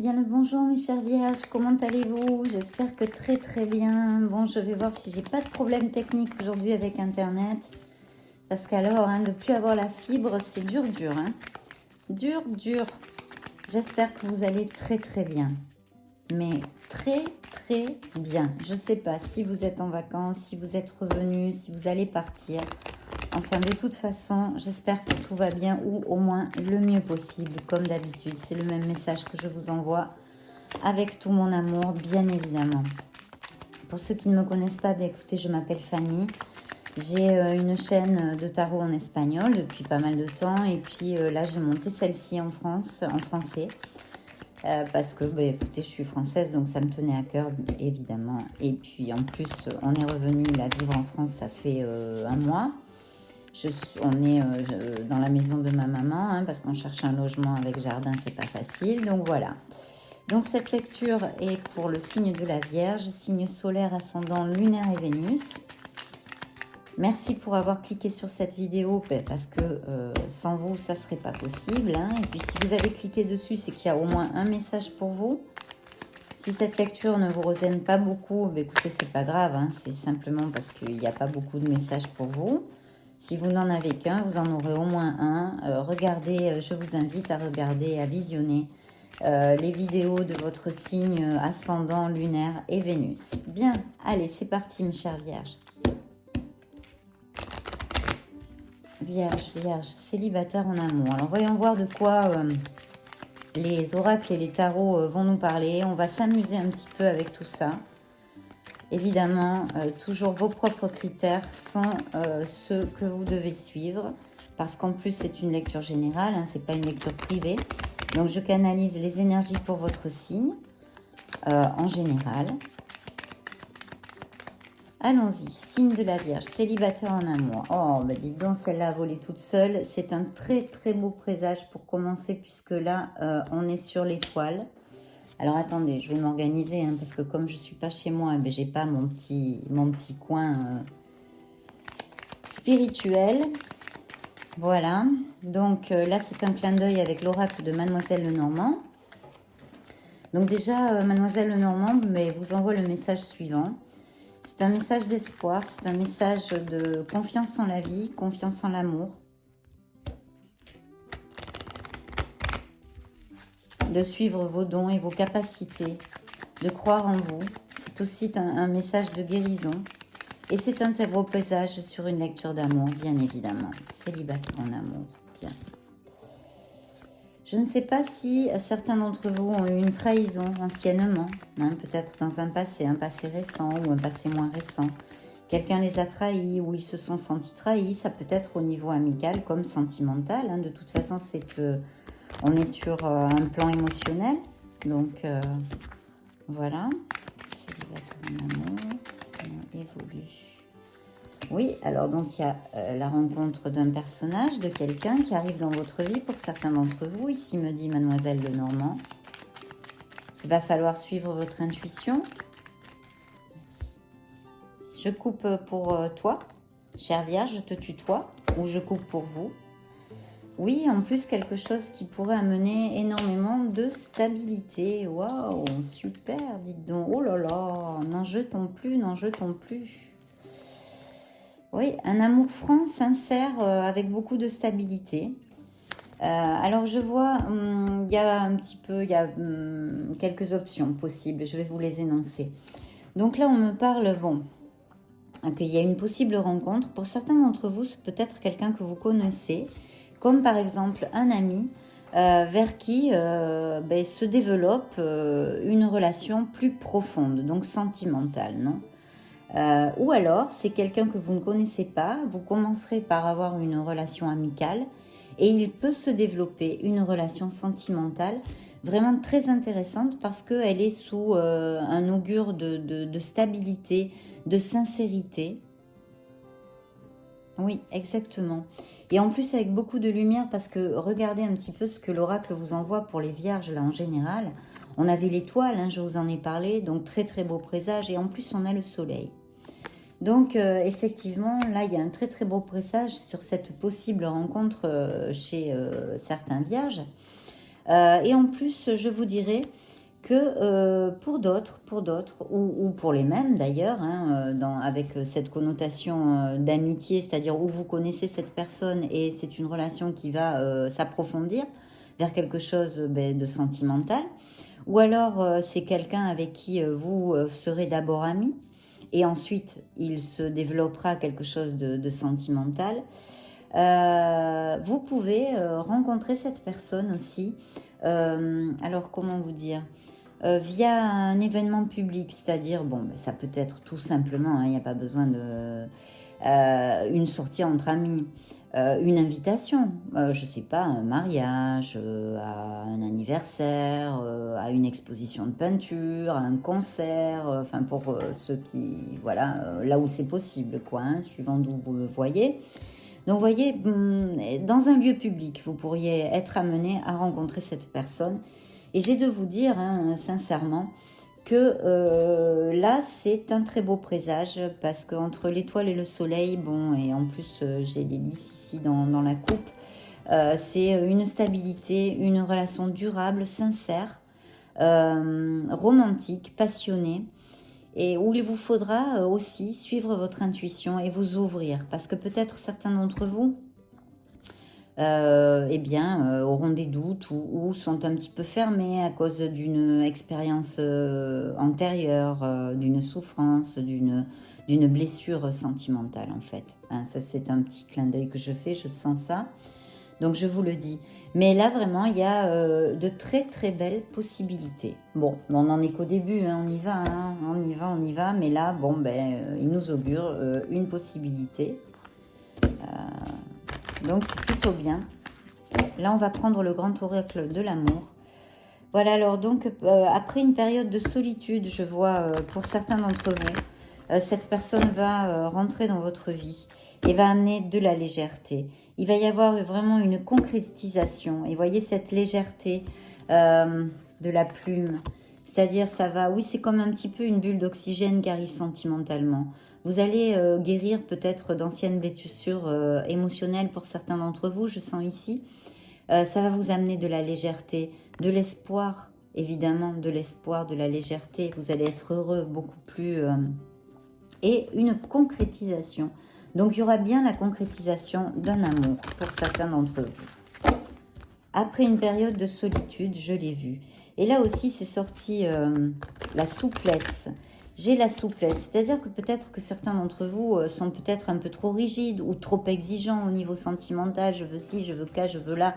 bien le bonjour mes chers vierges, comment allez-vous? J'espère que très bien. Bon, je vais voir si j'ai pas de problème technique aujourd'hui avec internet. Parce qu'alors, de ne plus avoir la fibre, c'est dur, hein. Dur. J'espère que vous allez très bien. Mais très bien. Je sais pas si vous êtes en vacances, si vous êtes revenu, si vous allez partir. Enfin, de toute façon, j'espère que tout va bien ou au moins le mieux possible, comme d'habitude. C'est le même message que je vous envoie avec tout mon amour, bien évidemment. Pour ceux qui ne me connaissent pas, bien écoutez, je m'appelle Fanny. J'ai une chaîne de tarot en espagnol depuis pas mal de temps. Et puis là, j'ai monté celle-ci en français. Parce que, écoutez, je suis française, donc ça me tenait à cœur, évidemment. Et puis, en plus, on est revenu là vivre en France, ça fait un mois. On est dans la maison de ma maman, parce qu'on cherche un logement avec jardin, c'est pas facile. Donc voilà. Donc cette lecture est pour le signe de la Vierge, signe solaire, ascendant, lunaire et Vénus. Merci pour avoir cliqué sur cette vidéo, parce que sans vous, ça serait pas possible. Et puis si vous avez cliqué dessus, c'est qu'il y a au moins un message pour vous. Si cette lecture ne vous résonne pas beaucoup, écoutez, c'est pas grave. C'est simplement parce qu'il n'y a pas beaucoup de messages pour vous. Si vous n'en avez qu'un, vous en aurez au moins un. Regardez, je vous invite à regarder, à visionner les vidéos de votre signe ascendant, lunaire et Vénus. Bien, allez, c'est parti mes chères vierges. Vierge, célibataire en amour. Alors voyons voir de quoi les oracles et les tarots vont nous parler. On va s'amuser un petit peu avec tout ça. Évidemment, toujours vos propres critères sont ceux que vous devez suivre. Parce qu'en plus, c'est une lecture générale, c'est pas une lecture privée. Donc, je canalise les énergies pour votre signe en général. Allons-y, signe de la Vierge, célibataire en amour. Oh, dites donc, celle-là a volé toute seule. C'est un très beau présage pour commencer, puisque là, on est sur l'étoile. Alors, attendez, je vais m'organiser, parce que comme je ne suis pas chez moi, j'ai pas mon petit coin spirituel. Voilà, donc là, c'est un clin d'œil avec l'oracle de Mademoiselle Lenormand. Donc déjà, Mademoiselle Lenormand vous envoie le message suivant. C'est un message d'espoir, c'est un message de confiance en la vie, confiance en l'amour. De suivre vos dons et vos capacités, de croire en vous. C'est aussi un message de guérison. Et c'est un très beau présage sur une lecture d'amour, bien évidemment. Célibataire en amour, bien. Je ne sais pas si certains d'entre vous ont eu une trahison anciennement, peut-être dans un passé récent ou un passé moins récent. Quelqu'un les a trahis ou ils se sont sentis trahis. Ça peut être au niveau amical comme sentimental. De toute façon, on est sur un plan émotionnel. Donc, voilà. Célibataire en amour, on évolue. Oui, alors donc il y a la rencontre d'un personnage, de quelqu'un qui arrive dans votre vie pour certains d'entre vous. Ici me dit Mademoiselle Lenormand. Il va falloir suivre votre intuition. Merci. Je coupe pour toi, chère Vierge, je te tutoie, ou je coupe pour vous. Oui, en plus quelque chose qui pourrait amener énormément de stabilité. Waouh, super, dites donc. Oh là là, n'en jetons plus. Oui, un amour franc, sincère, avec beaucoup de stabilité. Alors je vois, il y a quelques options possibles, je vais vous les énoncer. Donc là, on me parle, qu'il y a une possible rencontre. Pour certains d'entre vous, c'est peut-être quelqu'un que vous connaissez, comme par exemple un ami vers qui se développe une relation plus profonde, donc sentimentale, non ? Ou alors, c'est quelqu'un que vous ne connaissez pas, vous commencerez par avoir une relation amicale et il peut se développer une relation sentimentale vraiment très intéressante parce qu'elle est sous un augure de stabilité, de sincérité. Oui, exactement. Et en plus avec beaucoup de lumière parce que regardez un petit peu ce que l'oracle vous envoie pour les vierges là en général. On avait l'étoile, je vous en ai parlé, donc très beau présage et en plus on a le soleil. Donc, effectivement, là, il y a un très beau présage sur cette possible rencontre chez certains vierges. Et en plus, je vous dirais que pour d'autres, ou pour les mêmes d'ailleurs, hein, avec cette connotation d'amitié, c'est-à-dire où vous connaissez cette personne et c'est une relation qui va s'approfondir vers quelque chose de sentimental, ou alors c'est quelqu'un avec qui vous serez d'abord amis, et ensuite il se développera quelque chose de sentimental. Vous pouvez rencontrer cette personne aussi, alors comment vous dire, via un événement public, c'est-à-dire, bon, ça peut être tout simplement, il n'y a pas besoin de une sortie entre amis, une invitation, je sais pas, un mariage, à un anniversaire, à une exposition de peinture, à un concert, enfin pour ceux qui, voilà, là où c'est possible, quoi, hein, suivant d'où vous le voyez. Donc, vous voyez, dans un lieu public, vous pourriez être amené à rencontrer cette personne. Et j'ai de vous dire, hein, sincèrement, que là, c'est un très beau présage parce qu'entre l'étoile et le soleil, bon, et en plus, j'ai l'hélice ici dans la coupe, c'est une stabilité, une relation durable, sincère, romantique, passionnée, et où il vous faudra aussi suivre votre intuition et vous ouvrir, parce que peut-être certains d'entre vous auront des doutes ou sont un petit peu fermés à cause d'une expérience antérieure, d'une souffrance, d'une blessure sentimentale en fait. Hein, ça c'est un petit clin d'œil que je fais, je sens ça. Donc je vous le dis. Mais là vraiment il y a de très très belles possibilités. Bon, on n'en est qu'au début, hein, on y va, hein, on y va. Mais là, bon il nous augure une possibilité. Donc c'est plutôt bien. Là on va prendre le grand oracle de l'amour. Voilà, alors donc après une période de solitude, je vois pour certains d'entre vous, cette personne va rentrer dans votre vie et va amener de la légèreté. Il va y avoir vraiment une concrétisation. Et voyez cette légèreté de la plume. C'est-à-dire ça va, oui c'est comme un petit peu une bulle d'oxygène qui arrive sentimentalement. Vous allez guérir peut-être d'anciennes blessures émotionnelles pour certains d'entre vous, je sens ici. Ça va vous amener de la légèreté, de l'espoir, évidemment, de l'espoir, de la légèreté. Vous allez être heureux, beaucoup plus... et une concrétisation. Donc, il y aura bien la concrétisation d'un amour pour certains d'entre vous. Après une période de solitude, je l'ai vu. Et là aussi, c'est sorti la souplesse. J'ai la souplesse, c'est-à-dire que peut-être que certains d'entre vous sont peut-être un peu trop rigides ou trop exigeants au niveau sentimental. Je veux ci, je veux ça, je veux là.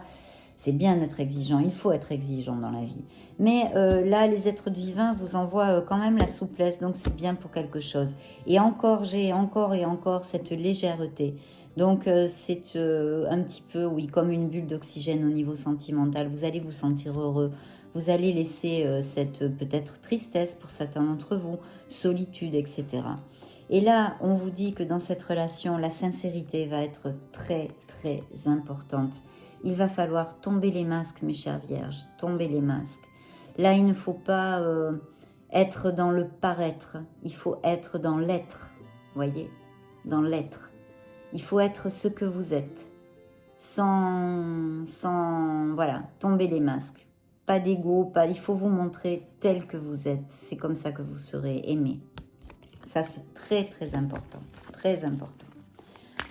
C'est bien d'être exigeant, il faut être exigeant dans la vie. Mais là, les êtres divins vous envoient quand même la souplesse, donc c'est bien pour quelque chose. Et encore, j'ai encore et encore cette légèreté. Donc c'est un petit peu, oui, comme une bulle d'oxygène au niveau sentimental. Vous allez vous sentir heureux. Vous allez laisser cette peut-être tristesse pour certains d'entre vous, solitude, etc. Et là, on vous dit que dans cette relation, la sincérité va être très, très importante. Il va falloir tomber les masques, mes chères vierges, tomber les masques. Là, il ne faut pas être dans le paraître, il faut être dans l'être, voyez, dans l'être. Il faut être ce que vous êtes, sans voilà, tomber les masques. Pas d'ego, il faut vous montrer tel que vous êtes. C'est comme ça que vous serez aimé. Ça, c'est très, très important. Très important.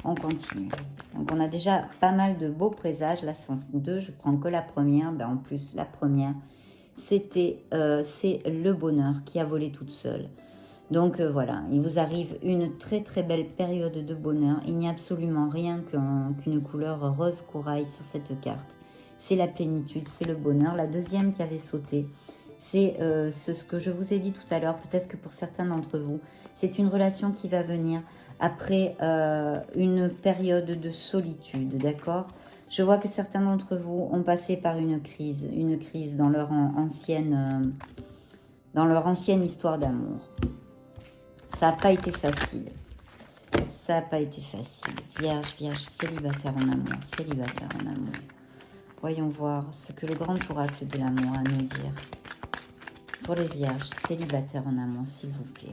On continue. Donc, on a déjà pas mal de beaux présages. Là, c'est 2. Je prends que la première. En plus, la première, c'est le bonheur qui a volé toute seule. Donc, voilà. Il vous arrive une très, très belle période de bonheur. Il n'y a absolument rien qu'une couleur rose corail sur cette carte. C'est la plénitude, c'est le bonheur. La deuxième qui avait sauté, c'est ce que je vous ai dit tout à l'heure. Peut-être que pour certains d'entre vous, c'est une relation qui va venir après une période de solitude, d'accord? Je vois que certains d'entre vous ont passé par une crise dans leur ancienne histoire d'amour. Ça n'a pas été facile. Ça n'a pas été facile. Vierge, célibataire en amour, célibataire en amour. Voyons voir ce que le grand oracle de l'amour a à nous dire. Pour les vierges, célibataires en amour, s'il vous plaît.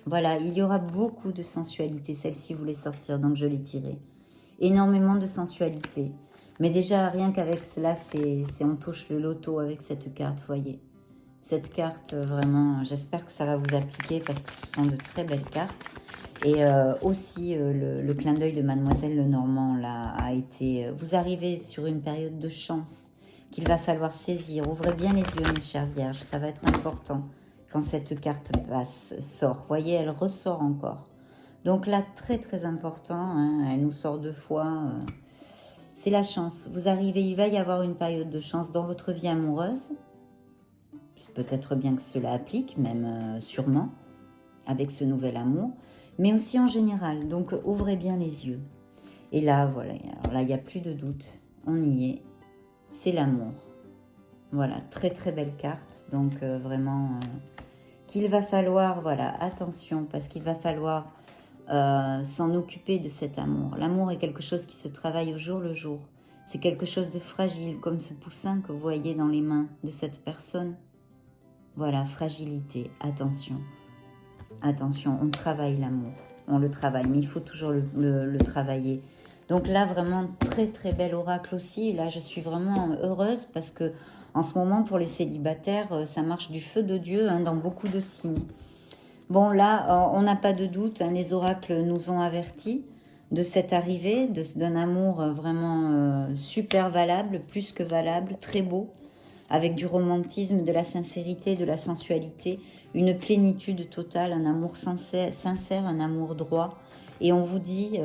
Voilà, il y aura beaucoup de sensualité. Celle-ci voulait sortir, donc je l'ai tirée. Énormément de sensualité. Mais déjà, rien qu'avec cela, on touche le loto avec cette carte, voyez. Cette carte, vraiment, j'espère que ça va vous appliquer parce que ce sont de très belles cartes. Et aussi, le clin d'œil de Mademoiselle Lenormand, là, a été... vous arrivez sur une période de chance qu'il va falloir saisir. Ouvrez bien les yeux, mes chères vierges, ça va être important quand cette carte sort. Vous voyez, elle ressort encore. Donc là, très très important, hein, elle nous sort 2 fois. C'est la chance. Vous arrivez, il va y avoir une période de chance dans votre vie amoureuse. Peut-être bien que cela applique, même sûrement, avec ce nouvel amour. Mais aussi en général. Donc ouvrez bien les yeux. Et là, voilà, alors là, il n'y a plus de doute. On y est. C'est l'amour. Voilà, très très belle carte. Donc vraiment, qu'il va falloir, voilà, attention, parce qu'il va falloir s'en occuper de cet amour. L'amour est quelque chose qui se travaille au jour le jour. C'est quelque chose de fragile, comme ce poussin que vous voyez dans les mains de cette personne. Voilà, fragilité, attention. Attention, on travaille l'amour. On le travaille, mais il faut toujours le travailler. Donc là, vraiment, très très bel oracle aussi. Là, je suis vraiment heureuse parce que en ce moment, pour les célibataires, ça marche du feu de Dieu hein, dans beaucoup de signes. Bon, là, on n'a pas de doute, hein, les oracles nous ont avertis de cette arrivée, d'un amour vraiment super valable, plus que valable, très beau, avec du romantisme, de la sincérité, de la sensualité, une plénitude totale, un amour sincère, un amour droit. Et on vous dit,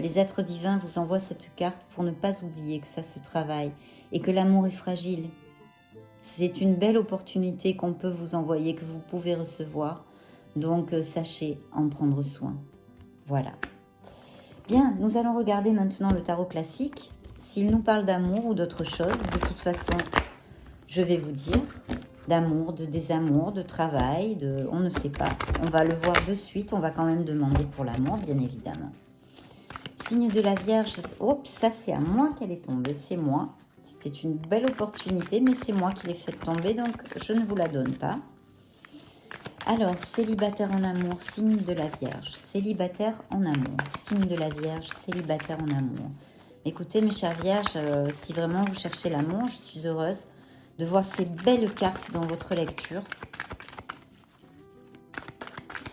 les êtres divins vous envoient cette carte pour ne pas oublier que ça se travaille et que l'amour est fragile. C'est une belle opportunité qu'on peut vous envoyer, que vous pouvez recevoir. Donc, sachez en prendre soin. Voilà. Bien, nous allons regarder maintenant le tarot classique. S'il nous parle d'amour ou d'autre chose, de toute façon, je vais vous dire d'amour, de désamour, de travail, on ne sait pas. On va le voir de suite. On va quand même demander pour l'amour, bien évidemment. Signe de la Vierge. Oups, ça c'est à moi qu'elle est tombée. C'est moi. C'était une belle opportunité, mais c'est moi qui l'ai fait tomber, donc je ne vous la donne pas. Alors, célibataire en amour, signe de la Vierge. Célibataire en amour, signe de la Vierge, célibataire en amour. Écoutez, mes chères Vierges, si vraiment vous cherchez l'amour, je suis heureuse de voir ces belles cartes dans votre lecture.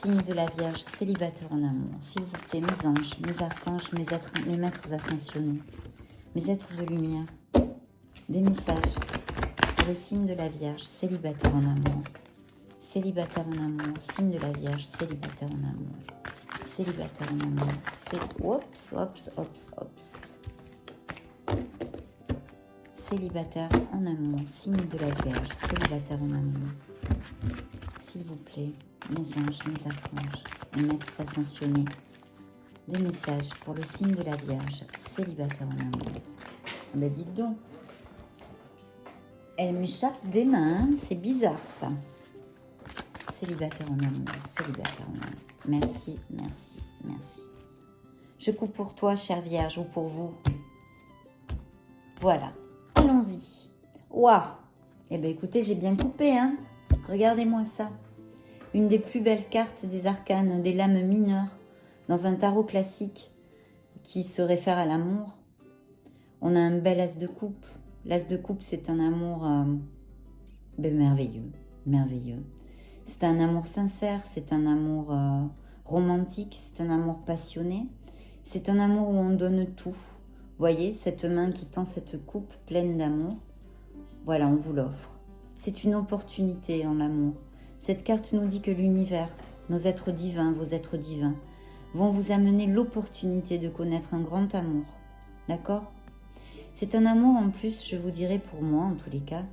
Signe de la Vierge, célibataire en amour. S'il vous plaît, mes anges, mes archanges, mes maîtres ascensionnés, mes êtres de lumière, des messages pour le signe de la Vierge, célibataire en amour. Célibataire en amour, signe de la Vierge, célibataire en amour. Célibataire en amour, oups. Célibataire en amour, signe de la Vierge, célibataire en amour. S'il vous plaît, mes anges, mes archanges, mes maîtres ascensionnés, des messages pour le signe de la Vierge, célibataire en amour. Ben dites donc, elle m'échappe des mains, hein, c'est bizarre ça. Célibataire en amour, célibataire en amour. Merci, merci, merci. Je coupe pour toi, chère Vierge, ou pour vous. Voilà, allons-y. Waouh! Eh bien, écoutez, j'ai bien coupé, hein. Regardez-moi ça. Une des plus belles cartes des arcanes, des lames mineures, dans un tarot classique qui se réfère à l'amour. On a un bel as de coupe. L'as de coupe, c'est un amour merveilleux, merveilleux. C'est un amour sincère, c'est un amour romantique, c'est un amour passionné. C'est un amour où on donne tout. Vous voyez, cette main qui tend cette coupe pleine d'amour. Voilà, on vous l'offre. C'est une opportunité en l'amour. Cette carte nous dit que l'univers, nos êtres divins, vos êtres divins, vont vous amener l'opportunité de connaître un grand amour. D'accord ? C'est un amour en plus, je vous dirais pour moi en tous les cas,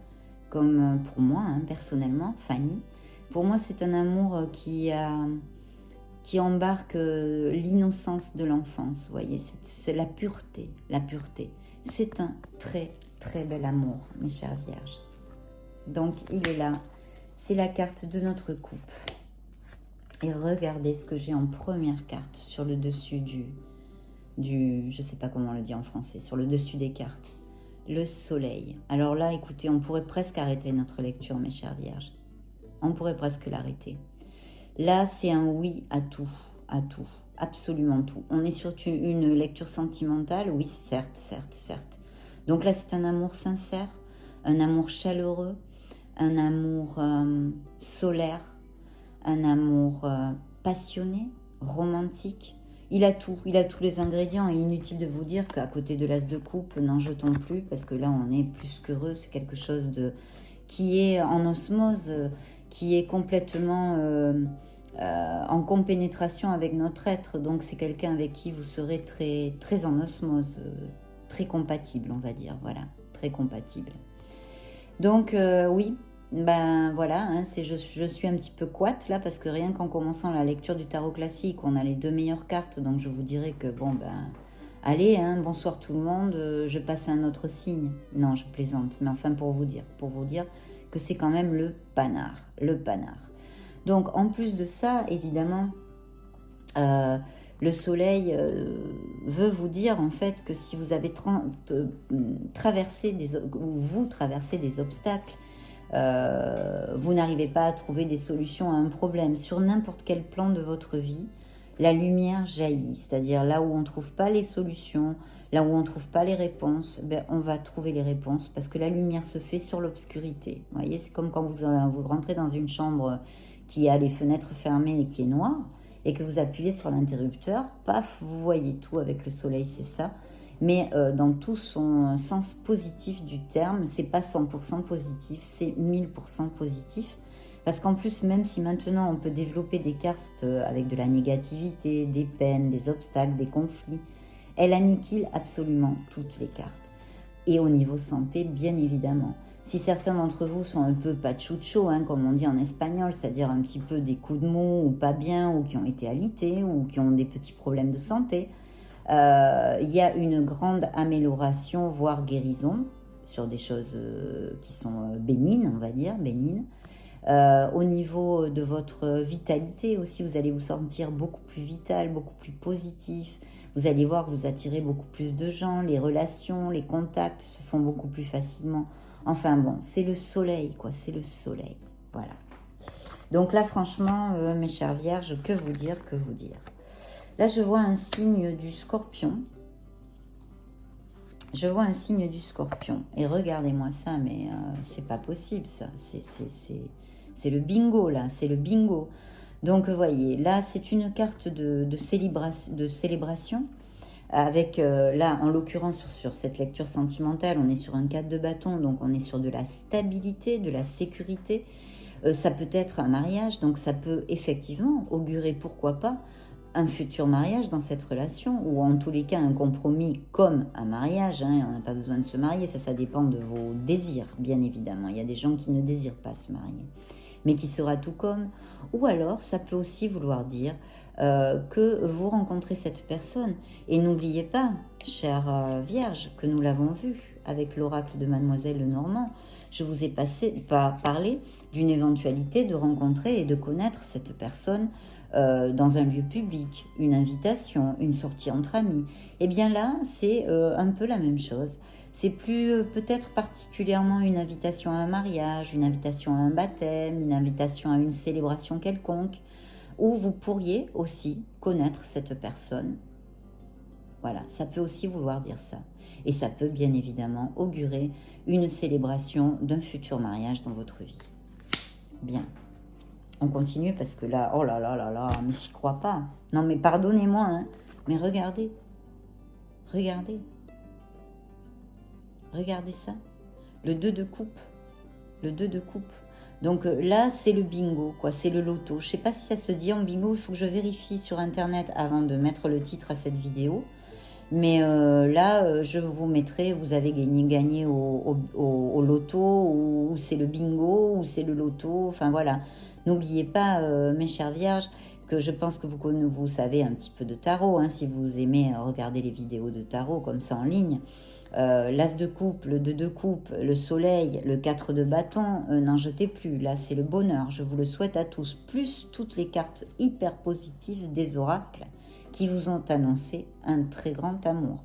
comme pour moi hein, personnellement, Fanny. Pour moi, c'est un amour qui embarque l'innocence de l'enfance. Vous voyez, c'est la pureté, la pureté. C'est un très, très bel amour, mes chères Vierges. Donc, il est là. C'est la carte de notre coupe. Et regardez ce que j'ai en première carte sur le dessus je ne sais pas comment on le dit en français, sur le dessus des cartes. Le soleil. Alors là, écoutez, on pourrait presque arrêter notre lecture, mes chères Vierges. On pourrait presque l'arrêter. Là, c'est un oui à tout, absolument tout. On est sur une lecture sentimentale, oui, certes. Donc là, c'est un amour sincère, un amour chaleureux, un amour solaire, un amour passionné, romantique. Il a tout, il a tous les ingrédients et inutile de vous dire qu'à côté de l'as de coupe, n'en jetons plus parce que là on est plus qu'heureux, c'est quelque chose qui est en osmose, qui est complètement en compénétration avec notre être, donc c'est quelqu'un avec qui vous serez très, très en osmose, très compatible on va dire, voilà, très compatible. Donc oui, ben voilà, hein, je suis un petit peu couate là parce que rien qu'en commençant la lecture du tarot classique, on a les 2 meilleures cartes, donc je vous dirais que bon ben allez, hein, bonsoir tout le monde, je passe à un autre signe. Non, je plaisante, mais enfin pour vous dire que c'est quand même le panard, le panard. Donc en plus de ça, évidemment, le soleil veut vous dire en fait que si vous avez traversé des obstacles, vous n'arrivez pas à trouver des solutions à un problème sur n'importe quel plan de votre vie, la lumière jaillit, c'est-à-dire là où on ne trouve pas les solutions, là où on ne trouve pas les réponses, ben, on va trouver les réponses parce que la lumière se fait sur l'obscurité. Vous voyez, c'est comme quand vous rentrez dans une chambre qui a les fenêtres fermées et qui est noire, et que vous appuyez sur l'interrupteur, paf, vous voyez tout avec le soleil, c'est ça. Mais dans tout son sens positif du terme, c'est pas 100% positif, c'est 1000% positif. Parce qu'en plus, même si maintenant on peut développer des cartes avec de la négativité, des peines, des obstacles, des conflits, elle aniquile absolument toutes les cartes. Et au niveau santé, bien évidemment. Si certains d'entre vous sont un peu pachucho, hein, comme on dit en espagnol, c'est-à-dire un petit peu des coups de mou ou pas bien, ou qui ont été alités, ou qui ont des petits problèmes de santé, il y a une grande amélioration, voire guérison, sur des choses qui sont bénignes, on va dire, bénignes. Au niveau de votre vitalité aussi, vous allez vous sentir beaucoup plus vital, beaucoup plus positif. Vous allez voir que vous attirez beaucoup plus de gens, les relations, les contacts se font beaucoup plus facilement. Enfin bon, c'est le soleil, quoi, c'est le soleil. Voilà. Donc là, franchement, mes chères vierges, que vous dire, que vous dire. Là, je vois un signe du scorpion. Je vois un signe du scorpion. Et regardez-moi ça, mais c'est pas possible, ça. C'est le bingo, là. C'est le bingo. Donc, vous voyez, là, c'est une carte de célébration. Avec, là, en l'occurrence, sur cette lecture sentimentale, on est sur un 4 de bâton, donc on est sur de la stabilité, de la sécurité. Ça peut être un mariage, donc ça peut effectivement augurer, pourquoi pas, un futur mariage dans cette relation, ou en tous les cas un compromis comme un mariage, hein, on n'a pas besoin de se marier, ça dépend de vos désirs, bien évidemment. Il y a des gens qui ne désirent pas se marier, mais qui sera tout comme. Ou alors, ça peut aussi vouloir dire que vous rencontrez cette personne. Et n'oubliez pas, chère Vierge, que nous l'avons vu avec l'oracle de Mademoiselle Lenormand, je vous ai parlé d'une éventualité de rencontrer et de connaître cette personne dans un lieu public, une invitation, une sortie entre amis. Et bien là, c'est un peu la même chose. C'est plus peut-être particulièrement une invitation à un mariage, une invitation à un baptême, une invitation à une célébration quelconque, où vous pourriez aussi connaître cette personne. Voilà, ça peut aussi vouloir dire ça. Et ça peut bien évidemment augurer une célébration d'un futur mariage dans votre vie. Bien. On continue parce que là, oh là là là là, mais j'y crois pas. Non mais pardonnez-moi, hein, mais regardez. Regardez. Regardez ça. Le 2 de coupe. Le 2 de coupe. Donc là, c'est le bingo, quoi. C'est le loto. Je sais pas si ça se dit en bingo. Il faut que je vérifie sur Internet avant de mettre le titre à cette vidéo. Mais là, je vous mettrai, vous avez gagné au loto, ou c'est le bingo, ou c'est le loto. Enfin voilà. N'oubliez pas, mes chères vierges, que je pense que vous savez un petit peu de tarot, hein, si vous aimez regarder les vidéos de tarot comme ça en ligne. L'as de coupe, le 2 de coupe, le soleil, le 4 de bâton, n'en jetez plus. Là, c'est le bonheur. Je vous le souhaite à tous. Plus toutes les cartes hyper positives des oracles qui vous ont annoncé un très grand amour.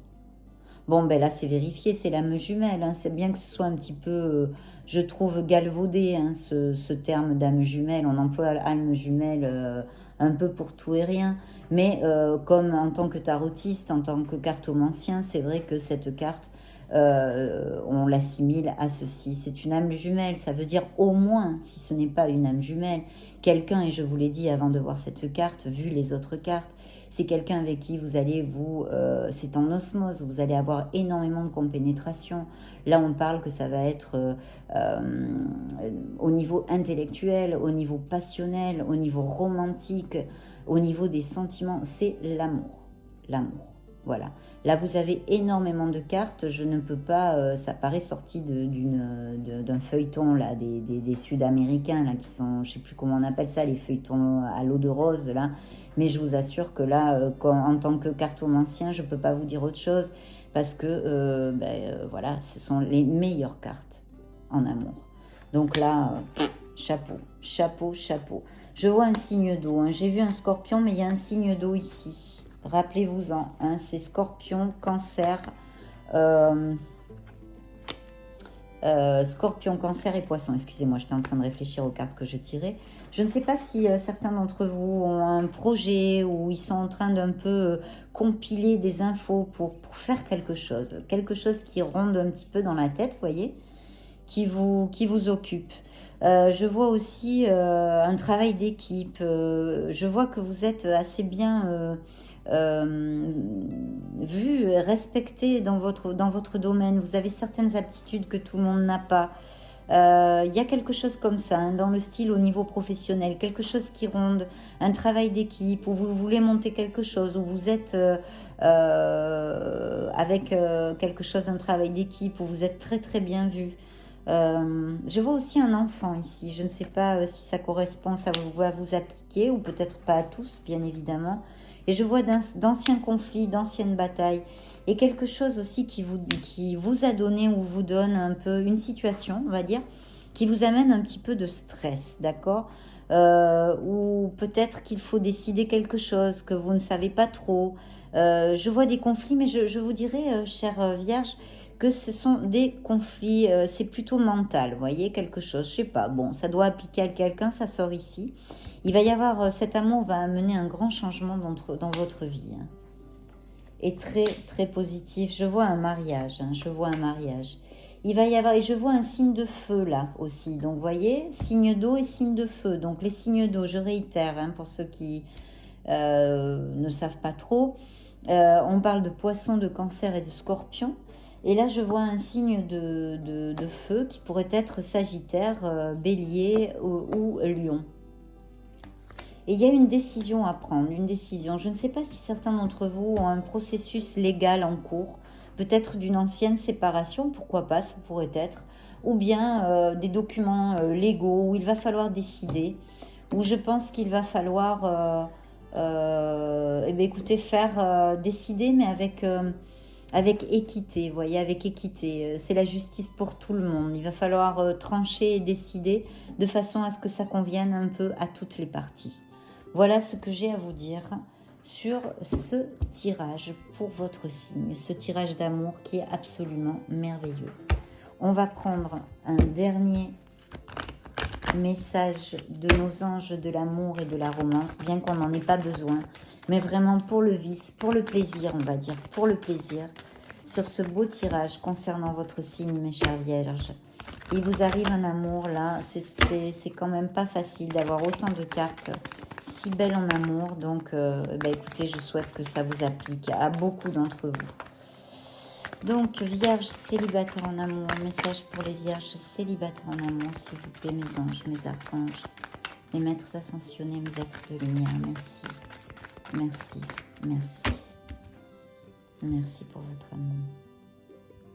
Bon, ben là, c'est vérifié, c'est l'âme jumelle. Hein. C'est bien que ce soit un petit peu, je trouve, galvaudé, hein, ce terme d'âme jumelle. On emploie l'âme jumelle un peu pour tout et rien. Mais comme en tant que tarotiste, en tant que cartomancien, c'est vrai que cette carte on l'assimile à ceci. C'est une âme jumelle, ça veut dire au moins, si ce n'est pas une âme jumelle, quelqu'un, et je vous l'ai dit avant de voir cette carte, vu les autres cartes, c'est quelqu'un avec qui vous allez c'est en osmose, vous allez avoir énormément de compénétration. Là, on parle que ça va être au niveau intellectuel, au niveau passionnel, au niveau romantique, au niveau des sentiments, c'est l'amour. L'amour, voilà. Là, vous avez énormément de cartes. Je ne peux pas, ça paraît sorti d'un feuilleton, là, des Sud-Américains, là, qui sont, je ne sais plus comment on appelle ça, les feuilletons à l'eau de rose, là. Mais je vous assure que là, en tant que cartomancien, je ne peux pas vous dire autre chose parce que, voilà, ce sont les meilleures cartes en amour. Donc là, chapeau, chapeau, chapeau. Je vois un signe d'eau. Hein. J'ai vu un scorpion, mais il y a un signe d'eau ici. Rappelez-vous-en, hein, c'est Scorpion, Cancer, Scorpion, Cancer et Poisson. Excusez-moi, j'étais en train de réfléchir aux cartes que je tirais. Je ne sais pas si certains d'entre vous ont un projet ou ils sont en train d'un peu compiler des infos pour faire quelque chose qui ronde un petit peu dans la tête, vous voyez, qui vous occupe. Je vois aussi un travail d'équipe. Je vois que vous êtes assez bien vu, respecté dans votre domaine. Vous avez certaines aptitudes que tout le monde n'a pas. Il y a quelque chose comme ça, hein, dans le style au niveau professionnel, quelque chose qui ronde, un travail d'équipe, où vous voulez monter quelque chose, où vous êtes avec quelque chose, un travail d'équipe, où vous êtes très très bien vu. Je vois aussi un enfant ici, je ne sais pas si ça correspond, ça va vous appliquer, ou peut-être pas à tous, bien évidemment. Et je vois d'anciens conflits, d'anciennes batailles, et quelque chose aussi qui vous a donné ou vous donne un peu une situation, on va dire, qui vous amène un petit peu de stress, d'accord, ou peut-être qu'il faut décider quelque chose que vous ne savez pas trop. Je vois des conflits, mais je vous dirais, chère Vierge, que ce sont des conflits, c'est plutôt mental, vous voyez, quelque chose, je sais pas, bon, ça doit appliquer à quelqu'un, ça sort ici. Il va y avoir, cet amour va amener un grand changement dans votre vie. Hein. Et très, très positif. Je vois un mariage, hein, je vois un mariage. Il va y avoir, et je vois un signe de feu là aussi. Donc, vous voyez, signe d'eau et signe de feu. Donc, les signes d'eau, je réitère, hein, pour ceux qui ne savent pas trop. On parle de poisson, de cancer et de scorpion. Et là, je vois un signe de feu qui pourrait être sagittaire, bélier ou lion. Et il y a une décision à prendre, une décision. Je ne sais pas si certains d'entre vous ont un processus légal en cours, peut-être d'une ancienne séparation, pourquoi pas, ça pourrait être, ou bien des documents légaux où il va falloir décider, où je pense qu'il va falloir, écoutez, faire décider, mais avec équité, vous voyez, avec équité. C'est la justice pour tout le monde. Il va falloir trancher et décider de façon à ce que ça convienne un peu à toutes les parties. Voilà ce que j'ai à vous dire sur ce tirage pour votre signe, ce tirage d'amour qui est absolument merveilleux. On va prendre un dernier message de nos anges de l'amour et de la romance, bien qu'on n'en ait pas besoin, mais vraiment pour le vice, pour le plaisir, on va dire, pour le plaisir, sur ce beau tirage concernant votre signe, mes chères vierges. Il vous arrive un amour, là, c'est quand même pas facile d'avoir autant de cartes si belles en amour, donc écoutez, je souhaite que ça vous applique à beaucoup d'entre vous. Donc, vierges célibataires en amour, message pour les vierges célibataires en amour, s'il vous plaît, mes anges, mes archanges, mes maîtres ascensionnés, mes êtres de lumière, merci, merci, merci, merci pour votre amour.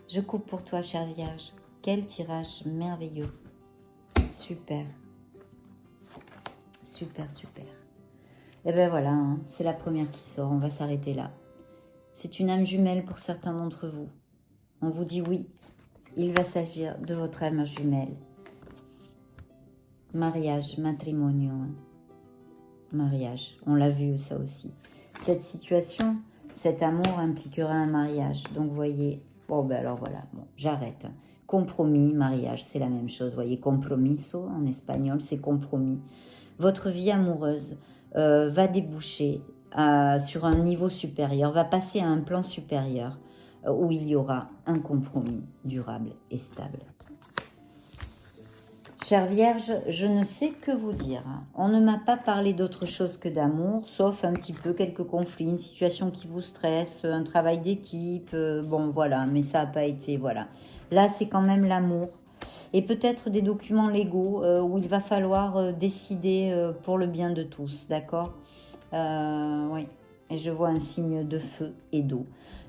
Je coupe pour toi, chère vierge, quel tirage merveilleux, super, super, super. Et ben voilà, hein, c'est la première qui sort, on va s'arrêter là. C'est une âme jumelle pour certains d'entre vous. On vous dit oui, il va s'agir de votre âme jumelle. Mariage, matrimonio. Hein. Mariage, on l'a vu ça aussi. Cette situation, cet amour impliquera un mariage. Donc vous voyez, bon ben alors voilà, bon, j'arrête. Compromis, mariage, c'est la même chose. Vous voyez, compromiso en espagnol, c'est compromis. Votre vie amoureuse va déboucher sur un niveau supérieur, va passer à un plan supérieur. où il y aura un compromis durable et stable. Chère Vierge, je ne sais que vous dire. On ne m'a pas parlé d'autre chose que d'amour, sauf un petit peu quelques conflits, une situation qui vous stresse, un travail d'équipe, bon voilà, mais ça n'a pas été, voilà. Là, c'est quand même l'amour. Et peut-être des documents légaux où il va falloir décider pour le bien de tous, d'accord? Oui, et je vois un signe de feu et d'eau.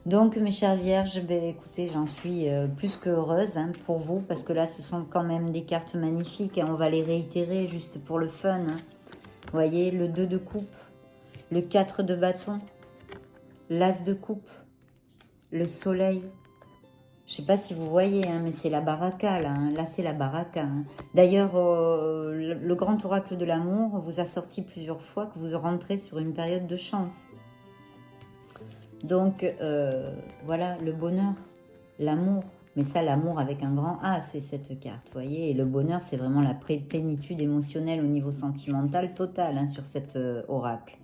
Donc, mes chères vierges, ben, écoutez, j'en suis plus que heureuse hein, pour vous, parce que là, ce sont quand même des cartes magnifiques. On va les réitérer juste pour le fun. Hein. Vous voyez, le 2 de coupe, le 4 de bâton, l'as de coupe, le soleil. Je ne sais pas si vous voyez, hein, mais c'est la baraka, là. Hein. Là, c'est la baraka. Hein. D'ailleurs, le grand oracle de l'amour vous a sorti plusieurs fois que vous rentrez sur une période de chance. Donc, voilà, le bonheur, l'amour. Mais ça, l'amour avec un grand A, c'est cette carte, vous voyez. Et le bonheur, c'est vraiment la plénitude émotionnelle au niveau sentimental total hein, sur cet oracle.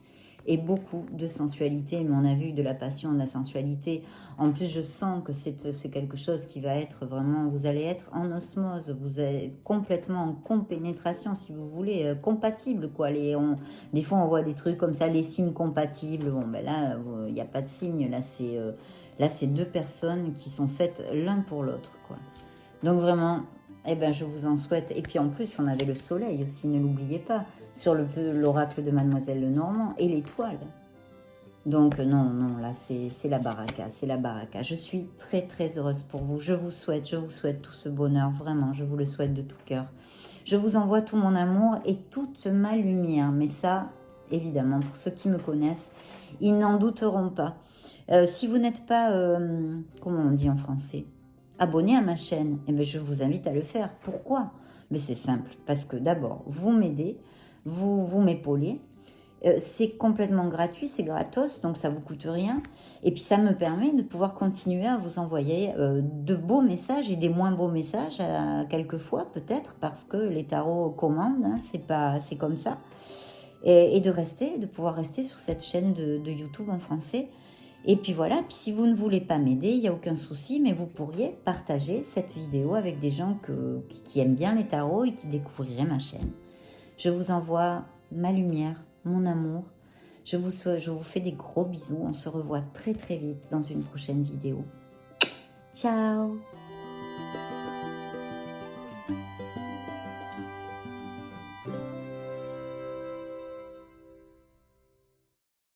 Et beaucoup de sensualité, mais on a vu de la passion, de la sensualité. En plus, je sens que c'est quelque chose qui va être vraiment... Vous allez être en osmose, vous êtes complètement en compénétration, si vous voulez, compatible, quoi. Des fois, on voit des trucs comme ça, les signes compatibles. Bon, ben là, il n'y a pas de signe. Là, c'est deux personnes qui sont faites l'un pour l'autre, quoi. Donc, vraiment... Eh ben, je vous en souhaite. Et puis en plus, on avait le soleil aussi, ne l'oubliez pas, sur l'oracle de Mademoiselle Lenormand et l'étoile. Donc non, là, c'est la baraka, c'est la baraka. Je suis très, très heureuse pour vous. Je vous souhaite tout ce bonheur, vraiment, je vous le souhaite de tout cœur. Je vous envoie tout mon amour et toute ma lumière. Mais ça, évidemment, pour ceux qui me connaissent, ils n'en douteront pas. Si vous n'êtes pas, comment on dit en français, abonné à ma chaîne, eh bien, je vous invite à le faire. Pourquoi? Mais c'est simple, parce que d'abord, vous m'aidez, vous m'épaulez, c'est complètement gratuit, c'est gratos, donc ça ne vous coûte rien. Et puis ça me permet de pouvoir continuer à vous envoyer de beaux messages et des moins beaux messages, quelquefois peut-être, parce que les tarots commandent, hein, c'est comme ça. Et de pouvoir rester sur cette chaîne de YouTube en français. Et puis voilà, puis si vous ne voulez pas m'aider, il n'y a aucun souci, mais vous pourriez partager cette vidéo avec des gens qui aiment bien les tarots et qui découvriraient ma chaîne. Je vous envoie ma lumière, mon amour. Je vous fais des gros bisous. On se revoit très très vite dans une prochaine vidéo. Ciao!